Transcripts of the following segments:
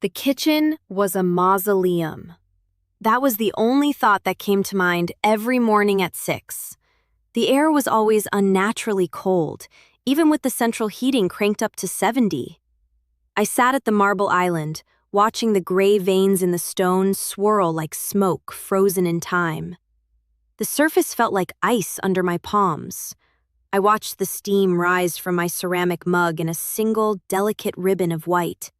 The kitchen was a mausoleum. That was the only thought that came to mind every morning at 6. The air was always unnaturally cold, even with the central heating cranked up to 70. I sat at the marble island, watching the gray veins in the stone swirl like smoke frozen in time. The surface felt like ice under my palms. I watched the steam rise from my ceramic mug in a single, delicate ribbon of white.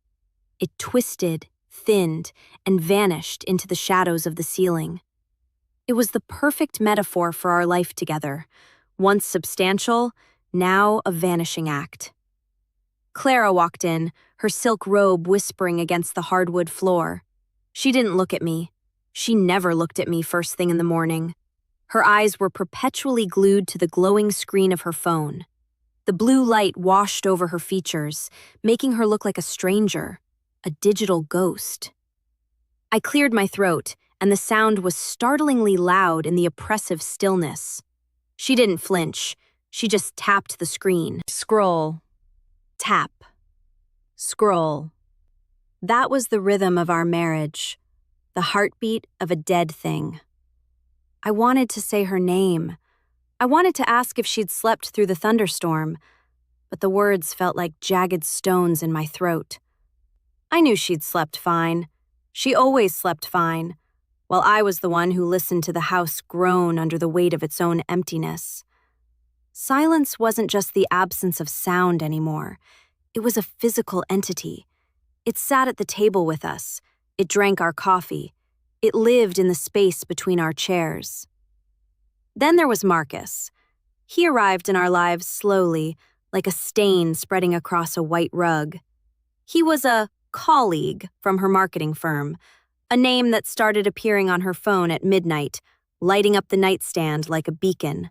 It twisted, thinned, and vanished into the shadows of the ceiling. It was the perfect metaphor for our life together, once substantial, now a vanishing act. Clara walked in, her silk robe whispering against the hardwood floor. She didn't look at me. She never looked at me first thing in the morning. Her eyes were perpetually glued to the glowing screen of her phone. The blue light washed over her features, making her look like a stranger, a digital ghost. I cleared my throat, and the sound was startlingly loud in the oppressive stillness. She didn't flinch. She just tapped the screen. Scroll. Tap. Scroll. That was the rhythm of our marriage, the heartbeat of a dead thing. I wanted to say her name. I wanted to ask if she'd slept through the thunderstorm, but the words felt like jagged stones in my throat. I knew she'd slept fine. She always slept fine, while I was the one who listened to the house groan under the weight of its own emptiness. Silence wasn't just the absence of sound anymore. It was a physical entity. It sat at the table with us. It drank our coffee. It lived in the space between our chairs. Then there was Marcus. He arrived in our lives slowly, like a stain spreading across a white rug. He was a colleague from her marketing firm, a name that started appearing on her phone at midnight, lighting up the nightstand like a beacon.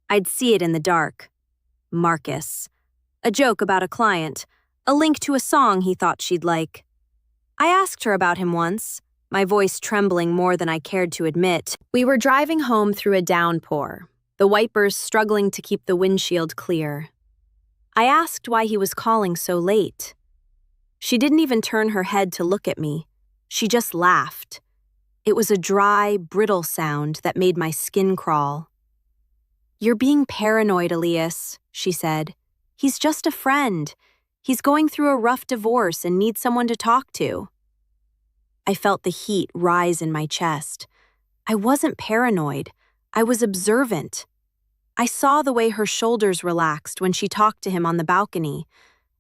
I'd see it in the dark. Marcus. A joke about a client, a link to a song he thought she'd like. I asked her about him once, my voice trembling more than I cared to admit. We were driving home through a downpour, the wipers struggling to keep the windshield clear. I asked why he was calling so late. She didn't even turn her head to look at me. She just laughed. It was a dry, brittle sound that made my skin crawl. "You're being paranoid, Elias," she said. "He's just a friend. He's going through a rough divorce and needs someone to talk to." I felt the heat rise in my chest. I wasn't paranoid. I was observant. I saw the way her shoulders relaxed when she talked to him on the balcony.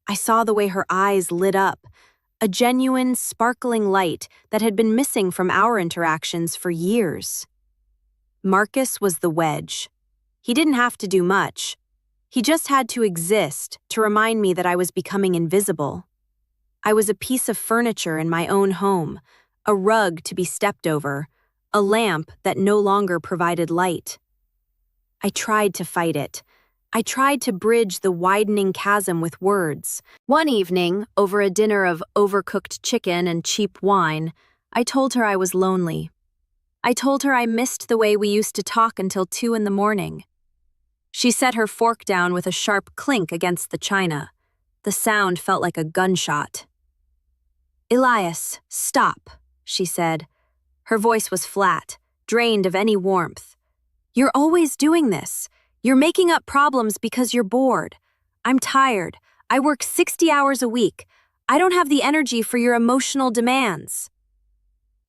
I saw the way her eyes lit up, a genuine, sparkling light that had been missing from our interactions for years. Marcus was the wedge. He didn't have to do much. He just had to exist to remind me that I was becoming invisible. I was a piece of furniture in my own home, a rug to be stepped over, a lamp that no longer provided light. I tried to fight it. I tried to bridge the widening chasm with words. One evening, over a dinner of overcooked chicken and cheap wine, I told her I was lonely. I told her I missed the way we used to talk until 2 in the morning. She set her fork down with a sharp clink against the china. The sound felt like a gunshot. "Elias, stop," she said. Her voice was flat, drained of any warmth. "You're always doing this. You're making up problems because you're bored. I'm tired. I work 60 hours a week. I don't have the energy for your emotional demands."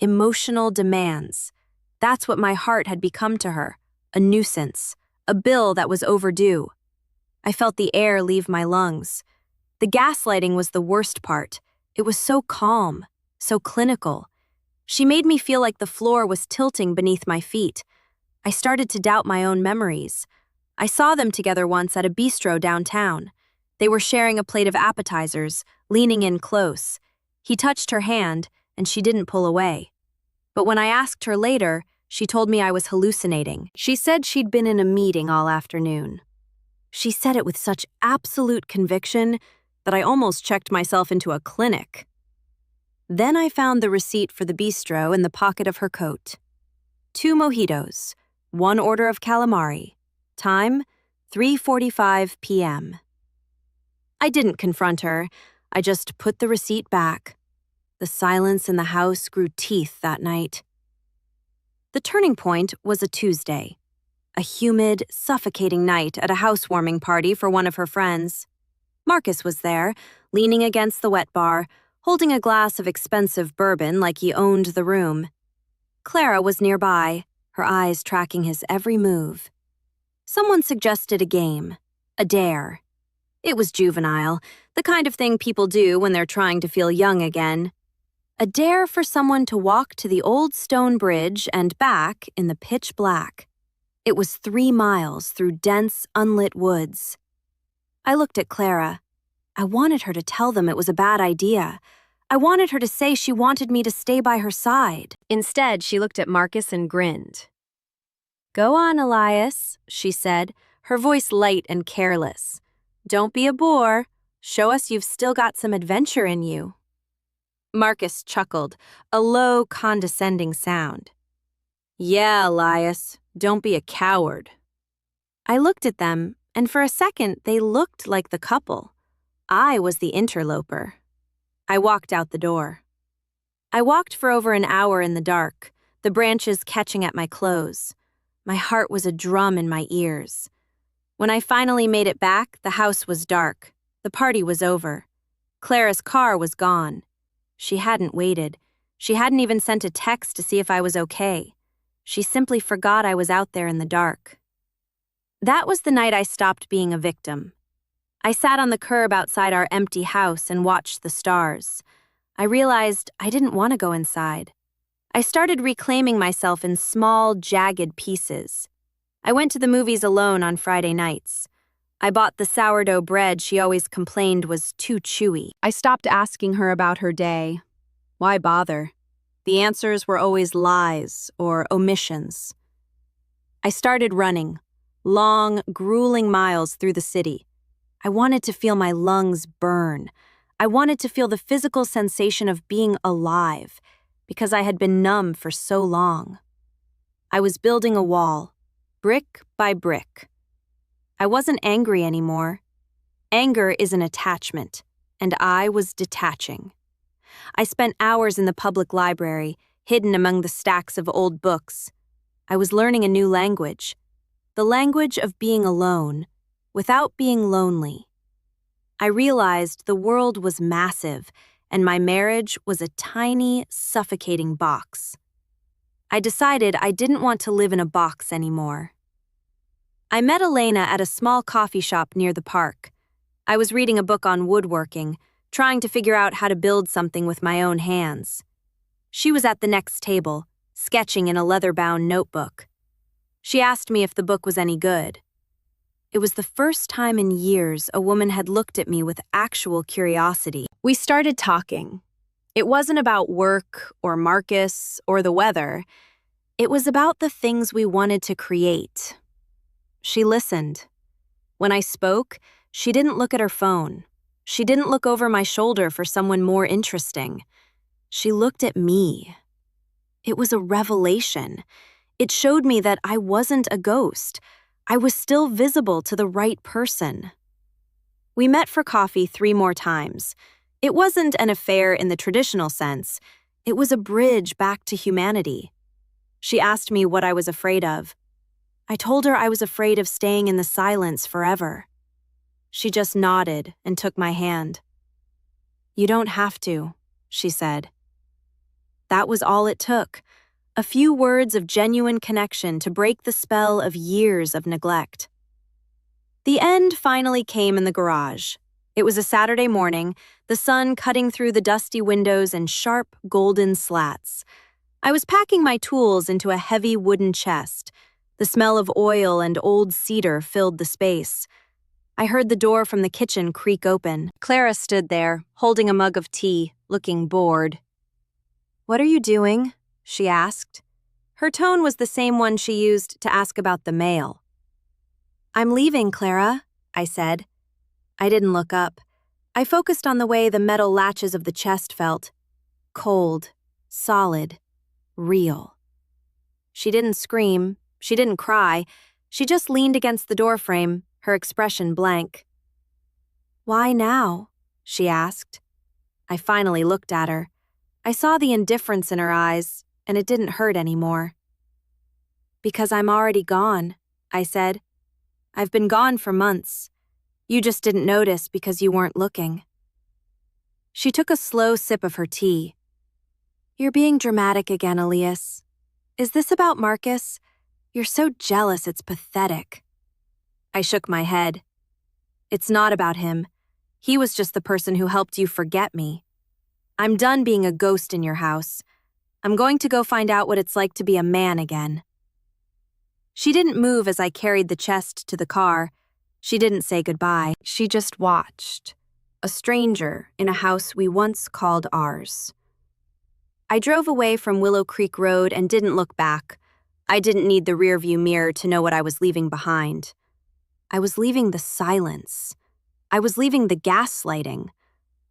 Emotional demands. That's what my heart had become to her, a nuisance, a bill that was overdue. I felt the air leave my lungs. The gaslighting was the worst part. It was so calm, so clinical. She made me feel like the floor was tilting beneath my feet. I started to doubt my own memories. I saw them together once at a bistro downtown. They were sharing a plate of appetizers, leaning in close. He touched her hand, and she didn't pull away. But when I asked her later, she told me I was hallucinating. She said she'd been in a meeting all afternoon. She said it with such absolute conviction that I almost checked myself into a clinic. Then I found the receipt for the bistro in the pocket of her coat. 2 mojitos, 1 order of calamari. Time, 3:45 p.m. I didn't confront her. I just put the receipt back. The silence in the house grew teeth that night. The turning point was a Tuesday, a humid, suffocating night at a housewarming party for one of her friends. Marcus was there, leaning against the wet bar, holding a glass of expensive bourbon like he owned the room. Clara was nearby, her eyes tracking his every move. Someone suggested a game, a dare. It was juvenile, the kind of thing people do when they're trying to feel young again. A dare for someone to walk to the old stone bridge and back in the pitch black. It was 3 miles through dense, unlit woods. I looked at Clara. I wanted her to tell them it was a bad idea. I wanted her to say she wanted me to stay by her side. Instead, she looked at Marcus and grinned. "Go on, Elias," she said, her voice light and careless. "Don't be a bore. Show us you've still got some adventure in you." Marcus chuckled, a low, condescending sound. "Yeah, Elias, don't be a coward." I looked at them, and for a second they looked like the couple. I was the interloper. I walked out the door. I walked for over an hour in the dark, the branches catching at my clothes. My heart was a drum in my ears. When I finally made it back, the house was dark. The party was over. Clara's car was gone. She hadn't waited. She hadn't even sent a text to see if I was okay. She simply forgot I was out there in the dark. That was the night I stopped being a victim. I sat on the curb outside our empty house and watched the stars. I realized I didn't want to go inside. I started reclaiming myself in small, jagged pieces. I went to the movies alone on Friday nights. I bought the sourdough bread she always complained was too chewy. I stopped asking her about her day. Why bother? The answers were always lies or omissions. I started running, long, grueling miles through the city. I wanted to feel my lungs burn. I wanted to feel the physical sensation of being alive, because I had been numb for so long. I was building a wall, brick by brick. I wasn't angry anymore. Anger is an attachment, and I was detaching. I spent hours in the public library, hidden among the stacks of old books. I was learning a new language, the language of being alone, without being lonely. I realized the world was massive, and my marriage was a tiny, suffocating box. I decided I didn't want to live in a box anymore. I met Elena at a small coffee shop near the park. I was reading a book on woodworking, trying to figure out how to build something with my own hands. She was at the next table, sketching in a leather-bound notebook. She asked me if the book was any good. It was the first time in years a woman had looked at me with actual curiosity. We started talking. It wasn't about work or Marcus or the weather. It was about the things we wanted to create. She listened. When I spoke, she didn't look at her phone. She didn't look over my shoulder for someone more interesting. She looked at me. It was a revelation. It showed me that I wasn't a ghost. I was still visible to the right person. We met for coffee 3 more times. It wasn't an affair in the traditional sense. It was a bridge back to humanity. She asked me what I was afraid of. I told her I was afraid of staying in the silence forever. She just nodded and took my hand. "You don't have to," she said. That was all it took. A few words of genuine connection to break the spell of years of neglect. The end finally came in the garage. It was a Saturday morning, the sun cutting through the dusty windows in sharp, golden slats. I was packing my tools into a heavy wooden chest. The smell of oil and old cedar filled the space. I heard the door from the kitchen creak open. Clara stood there, holding a mug of tea, looking bored. "What are you doing?" she asked. Her tone was the same one she used to ask about the mail. "I'm leaving, Clara," I said. I didn't look up. I focused on the way the metal latches of the chest felt. Cold, solid, real. She didn't scream. She didn't cry. She just leaned against the doorframe, her expression blank. "Why now?" she asked. I finally looked at her. I saw the indifference in her eyes, and it didn't hurt anymore. "Because I'm already gone," I said. "I've been gone for months. You just didn't notice because you weren't looking." She took a slow sip of her tea. "You're being dramatic again, Elias. Is this about Marcus? You're so jealous, it's pathetic." I shook my head. "It's not about him. He was just the person who helped you forget me. I'm done being a ghost in your house. I'm going to go find out what it's like to be a man again." She didn't move as I carried the chest to the car. She didn't say goodbye. She just watched. A stranger in a house we once called ours. I drove away from Willow Creek Road and didn't look back. I didn't need the rearview mirror to know what I was leaving behind. I was leaving the silence. I was leaving the gaslighting.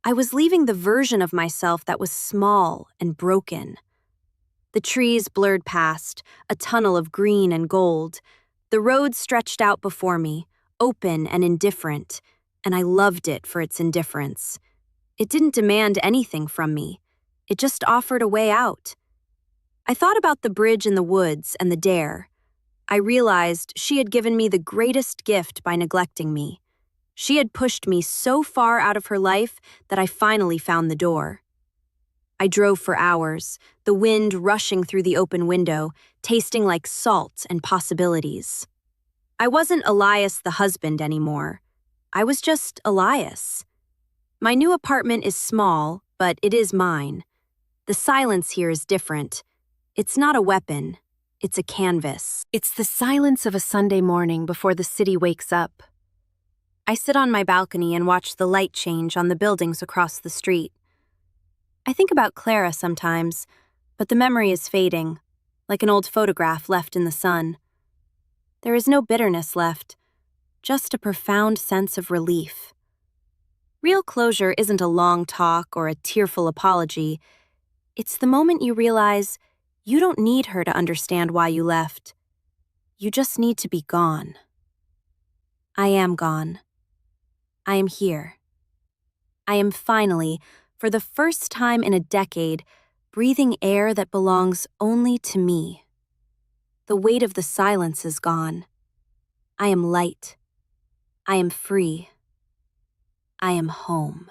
I was leaving the version of myself that was small and broken. The trees blurred past, a tunnel of green and gold. The road stretched out before me, open and indifferent, and I loved it for its indifference. It didn't demand anything from me. It just offered a way out. I thought about the bridge in the woods and the dare. I realized she had given me the greatest gift by neglecting me. She had pushed me so far out of her life that I finally found the door. I drove for hours, the wind rushing through the open window, tasting like salt and possibilities. I wasn't Elias the husband anymore. I was just Elias. My new apartment is small, but it is mine. The silence here is different. It's not a weapon. It's a canvas. It's the silence of a Sunday morning before the city wakes up. I sit on my balcony and watch the light change on the buildings across the street. I think about Clara sometimes, but the memory is fading, like an old photograph left in the sun. There is no bitterness left, just a profound sense of relief. Real closure isn't a long talk or a tearful apology. It's the moment you realize you don't need her to understand why you left. You just need to be gone. I am gone. I am here. I am finally, for the first time in a decade, breathing air that belongs only to me. The weight of the silence is gone. I am light. I am free. I am home.